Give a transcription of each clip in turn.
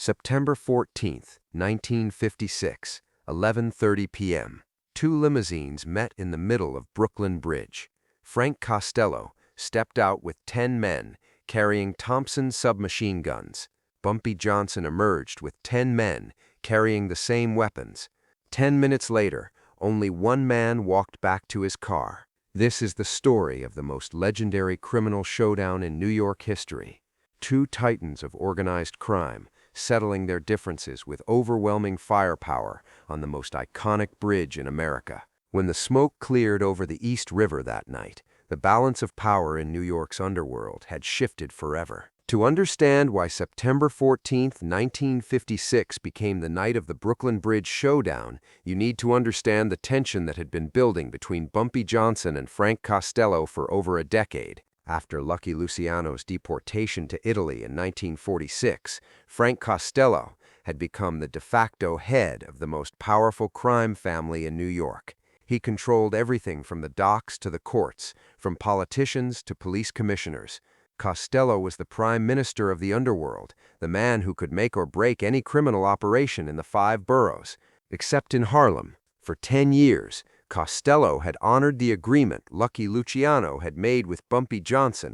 September 14th, 1956, 11:30 p.m. Two limousines met in the middle of Brooklyn Bridge. Frank Costello stepped out with 10 men carrying Thompson submachine guns. Bumpy Johnson emerged with 10 men carrying the same weapons. 10 minutes later, only one man walked back to his car. This is the story of the most legendary criminal showdown in New York history. Two titans of organized crime settling their differences with overwhelming firepower on the most iconic bridge in America. When the smoke cleared over the East River that night, the balance of power in New York's underworld had shifted forever. To understand why September 14, 1956 became the night of the Brooklyn Bridge Showdown, you need to understand the tension that had been building between Bumpy Johnson and Frank Costello for over a decade. After Lucky Luciano's deportation to Italy in 1946, Frank Costello had become the de facto head of the most powerful crime family in New York. He controlled everything from the docks to the courts, from politicians to police commissioners. Costello was the prime minister of the underworld, the man who could make or break any criminal operation in the 5 boroughs, except in Harlem. For 10 years, Costello had honored the agreement Lucky Luciano had made with Bumpy Johnson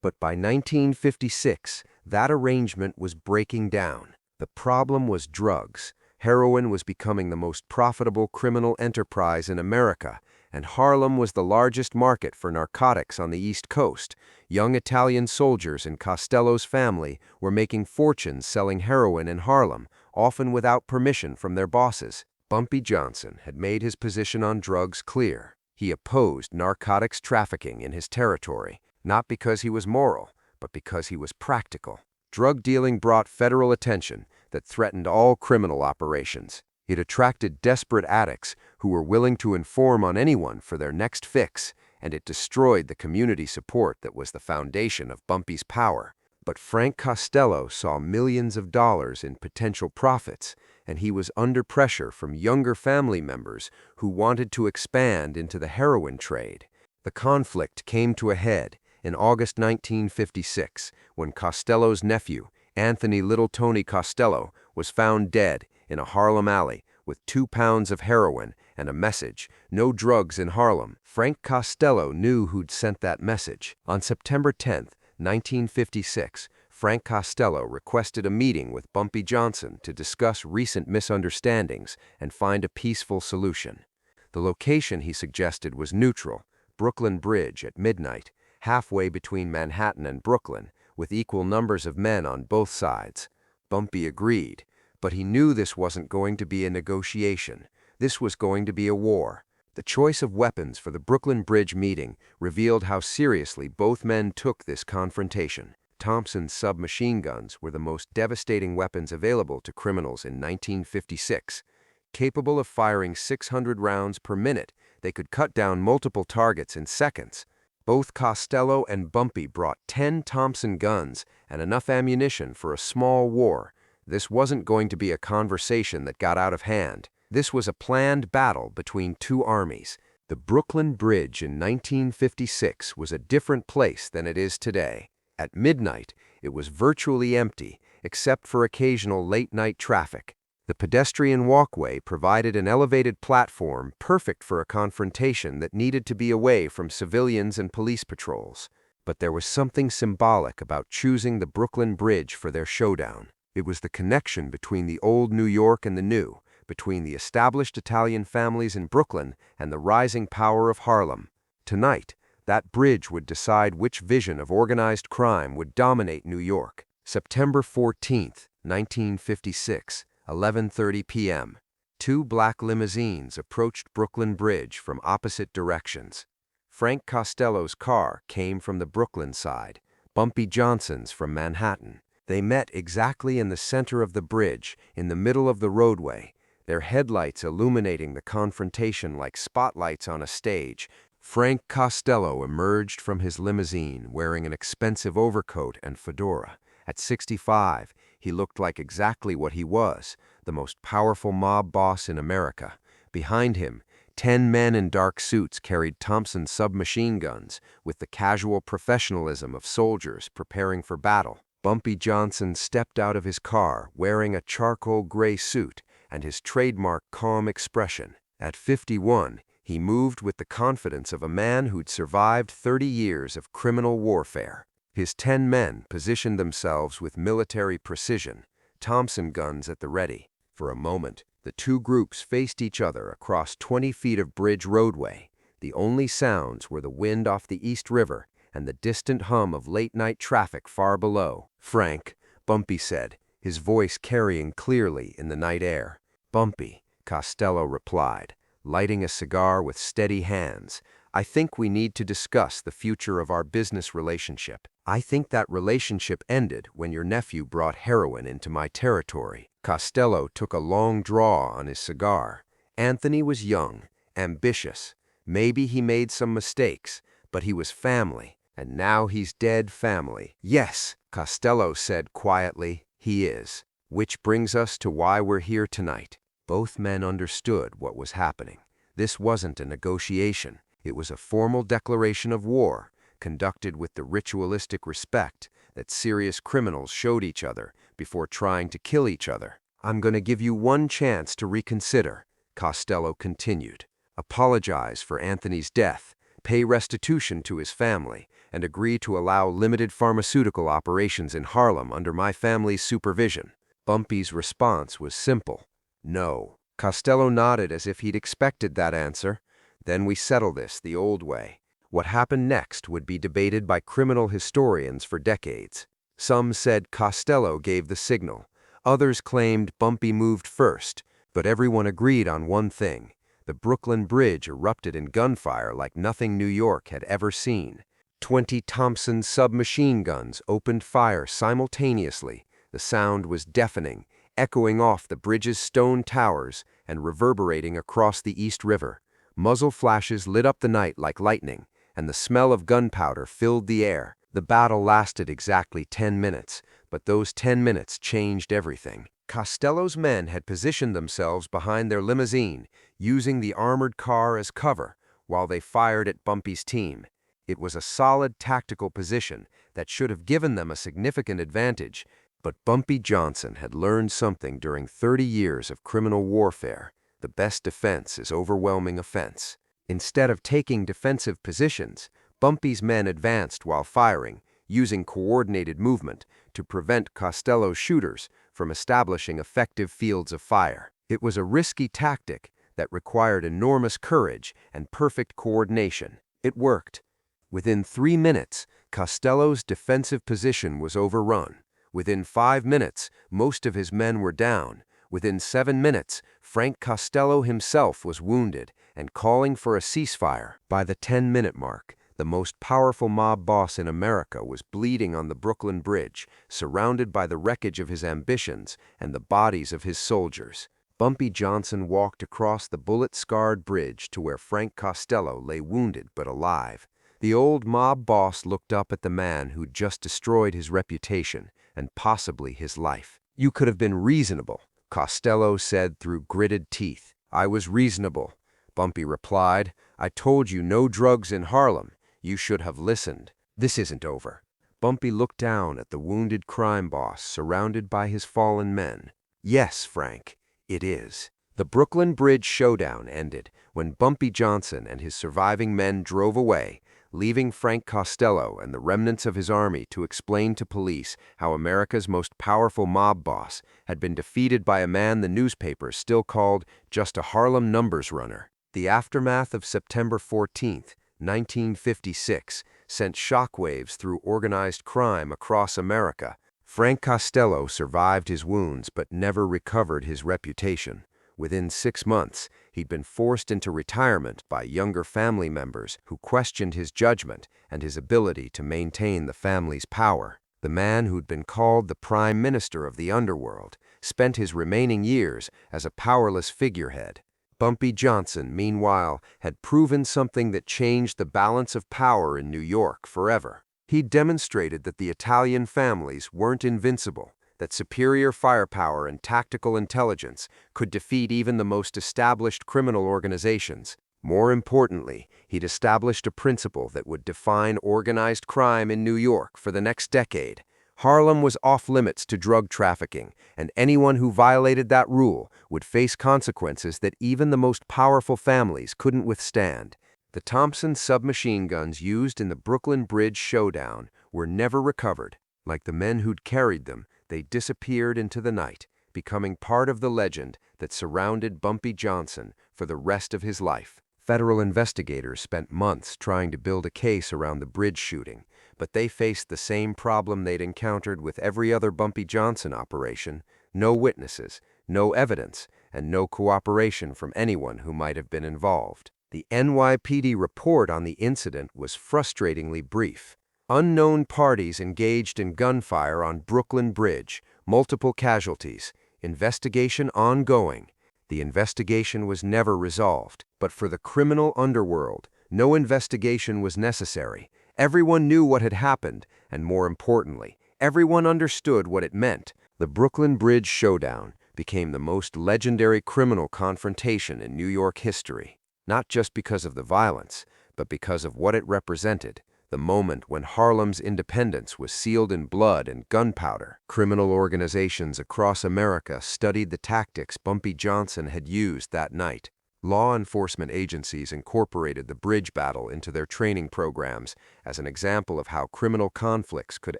but by 1956, that arrangement was breaking down. The problem was drugs. Heroin was becoming the most profitable criminal enterprise in America, and Harlem was the largest market for narcotics on the East Coast. Young Italian soldiers in Costello's family were making fortunes selling heroin in Harlem, often without permission from their bosses. Bumpy Johnson had made his position on drugs clear. He opposed narcotics trafficking in his territory, not because he was moral, but because he was practical. Drug dealing brought federal attention that threatened all criminal operations. It attracted desperate addicts who were willing to inform on anyone for their next fix, and it destroyed the community support that was the foundation of Bumpy's power. But Frank Costello saw millions of dollars in potential profits, and he was under pressure from younger family members who wanted to expand into the heroin trade. The conflict came to a head in August 1956 when Costello's nephew, Anthony Little Tony Costello, was found dead in a Harlem alley with 2 pounds of heroin and a message, "No drugs in Harlem." Frank Costello knew who'd sent that message. On September 10, 1956, Frank Costello requested a meeting with Bumpy Johnson to discuss recent misunderstandings and find a peaceful solution. The location he suggested was neutral, Brooklyn Bridge at midnight, halfway between Manhattan and Brooklyn, with equal numbers of men on both sides. Bumpy agreed, but he knew this wasn't going to be a negotiation. This was going to be a war. The choice of weapons for the Brooklyn Bridge meeting revealed how seriously both men took this confrontation. Thompson's submachine guns were the most devastating weapons available to criminals in 1956. Capable of firing 600 rounds per minute, they could cut down multiple targets in seconds. Both Costello and Bumpy brought 10 Thompson guns and enough ammunition for a small war. This wasn't going to be a conversation that got out of hand. This was a planned battle between two armies. The Brooklyn Bridge in 1956 was a different place than it is today. At midnight, it was virtually empty, except for occasional late-night traffic. The pedestrian walkway provided an elevated platform perfect for a confrontation that needed to be away from civilians and police patrols. But there was something symbolic about choosing the Brooklyn Bridge for their showdown. It was the connection between the old New York and the new, between the established Italian families in Brooklyn and the rising power of Harlem. Tonight, that bridge would decide which vision of organized crime would dominate New York. September 14, 1956, 11:30 p.m. Two black limousines approached Brooklyn Bridge from opposite directions. Frank Costello's car came from the Brooklyn side, Bumpy Johnson's from Manhattan. They met exactly in the center of the bridge, in the middle of the roadway, their headlights illuminating the confrontation like spotlights on a stage. Frank Costello emerged from his limousine wearing an expensive overcoat and fedora. At 65, he looked like exactly what he was, the most powerful mob boss in America. Behind him, 10 men in dark suits carried Thompson submachine guns with the casual professionalism of soldiers preparing for battle. Bumpy Johnson stepped out of his car wearing a charcoal gray suit and his trademark calm expression. At 51, he moved with the confidence of a man who'd survived 30 years of criminal warfare. His 10 men positioned themselves with military precision, Thompson guns at the ready. For a moment, the two groups faced each other across 20 feet of bridge roadway. The only sounds were the wind off the East River and the distant hum of late-night traffic far below. "Frank," Bumpy said, his voice carrying clearly in the night air. "Bumpy," Costello replied, lighting a cigar with steady hands. "I think we need to discuss the future of our business relationship. I think that relationship ended when your nephew brought heroin into my territory." Costello took a long draw on his cigar. Anthony was young, ambitious. Maybe he made some mistakes, but he was family, and now he's dead family. "Yes," Costello said quietly, "he is. Which brings us to why we're here tonight." Both men understood what was happening. This wasn't a negotiation. It was a formal declaration of war, conducted with the ritualistic respect that serious criminals showed each other before trying to kill each other. "I'm going to give you one chance to reconsider," Costello continued. "Apologize for Anthony's death, pay restitution to his family, and agree to allow limited pharmaceutical operations in Harlem under my family's supervision." Bumpy's response was simple. "No." Costello nodded as if he'd expected that answer. "Then we settle this the old way." What happened next would be debated by criminal historians for decades. Some said Costello gave the signal. Others claimed Bumpy moved first, but everyone agreed on one thing. The Brooklyn Bridge erupted in gunfire like nothing New York had ever seen. 20 Thompson submachine guns opened fire simultaneously. The sound was deafening, echoing off the bridge's stone towers and reverberating across the East River. Muzzle flashes lit up the night like lightning, and the smell of gunpowder filled the air. The battle lasted exactly 10 minutes, but those 10 minutes changed everything. Costello's men had positioned themselves behind their limousine, using the armored car as cover, while they fired at Bumpy's team. It was a solid tactical position that should have given them a significant advantage, but Bumpy Johnson had learned something during 30 years of criminal warfare. The best defense is overwhelming offense. Instead of taking defensive positions, Bumpy's men advanced while firing, using coordinated movement to prevent Costello's shooters from establishing effective fields of fire. It was a risky tactic that required enormous courage and perfect coordination. It worked. Within 3 minutes, Costello's defensive position was overrun. Within 5 minutes, most of his men were down. Within 7 minutes, Frank Costello himself was wounded and calling for a ceasefire. By the 10-minute mark, the most powerful mob boss in America was bleeding on the Brooklyn Bridge, surrounded by the wreckage of his ambitions and the bodies of his soldiers. Bumpy Johnson walked across the bullet-scarred bridge to where Frank Costello lay wounded but alive. The old mob boss looked up at the man who'd just destroyed his reputation and possibly his life. "You could have been reasonable," Costello said through gritted teeth. "I was reasonable," Bumpy replied. "I told you no drugs in Harlem. You should have listened. This isn't over." Bumpy looked down at the wounded crime boss surrounded by his fallen men. "Yes, Frank, it is." The Brooklyn Bridge showdown ended when Bumpy Johnson and his surviving men drove away, leaving Frank Costello and the remnants of his army to explain to police how America's most powerful mob boss had been defeated by a man the newspapers still called just a Harlem numbers runner. The aftermath of September 14th, 1956, sent shockwaves through organized crime across America. Frank Costello survived his wounds but never recovered his reputation. Within 6 months, he'd been forced into retirement by younger family members who questioned his judgment and his ability to maintain the family's power. The man who'd been called the Prime Minister of the Underworld spent his remaining years as a powerless figurehead. Bumpy Johnson, meanwhile, had proven something that changed the balance of power in New York forever. He'd demonstrated that the Italian families weren't invincible, that superior firepower and tactical intelligence could defeat even the most established criminal organizations. More importantly, he'd established a principle that would define organized crime in New York for the next decade. Harlem was off-limits to drug trafficking, and anyone who violated that rule would face consequences that even the most powerful families couldn't withstand. The Thompson submachine guns used in the Brooklyn Bridge showdown were never recovered. Like the men who'd carried them, they disappeared into the night, becoming part of the legend that surrounded Bumpy Johnson for the rest of his life. Federal investigators spent months trying to build a case around the bridge shooting, but they faced the same problem they'd encountered with every other Bumpy Johnson operation: no witnesses, no evidence, and no cooperation from anyone who might have been involved. The NYPD report on the incident was frustratingly brief. Unknown parties engaged in gunfire on Brooklyn Bridge, multiple casualties, investigation ongoing. The investigation was never resolved, but for the criminal underworld, no investigation was necessary. Everyone knew what had happened, and more importantly, everyone understood what it meant. The Brooklyn Bridge showdown became the most legendary criminal confrontation in New York history, not just because of the violence, but because of what it represented: the moment when Harlem's independence was sealed in blood and gunpowder. Criminal organizations across America studied the tactics Bumpy Johnson had used that night. Law enforcement agencies incorporated the bridge battle into their training programs as an example of how criminal conflicts could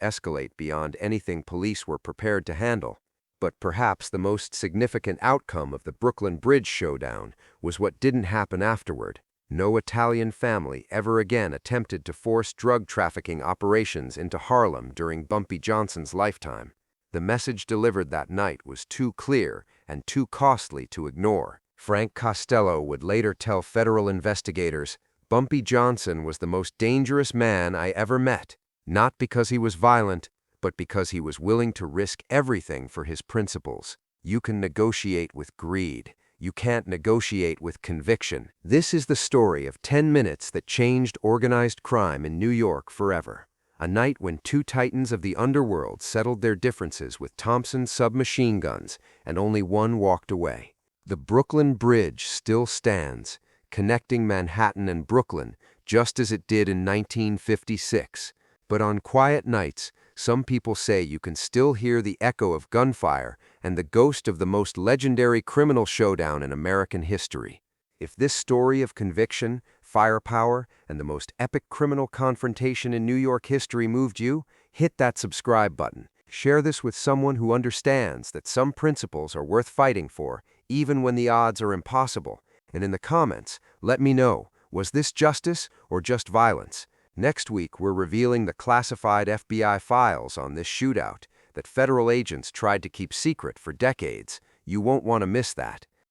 escalate beyond anything police were prepared to handle. But perhaps the most significant outcome of the Brooklyn Bridge showdown was what didn't happen afterward. No Italian family ever again attempted to force drug trafficking operations into Harlem during Bumpy Johnson's lifetime. The message delivered that night was too clear and too costly to ignore. Frank Costello would later tell federal investigators, "Bumpy Johnson was the most dangerous man I ever met, not because he was violent, but because he was willing to risk everything for his principles." You can negotiate with greed. You can't negotiate with conviction. This is the story of 10 minutes that changed organized crime in New York forever. A night when two titans of the underworld settled their differences with Thompson submachine guns, and only one walked away. The Brooklyn Bridge still stands, connecting Manhattan and Brooklyn, just as it did in 1956. But on quiet nights, some people say you can still hear the echo of gunfire and the ghost of the most legendary criminal showdown in American history. If this story of conviction, firepower, and the most epic criminal confrontation in New York history moved you, hit that subscribe button. Share this with someone who understands that some principles are worth fighting for, even when the odds are impossible. And in the comments, let me know, was this justice or just violence? Next week, we're revealing the classified FBI files on this shootout that federal agents tried to keep secret for decades. You won't want to miss that.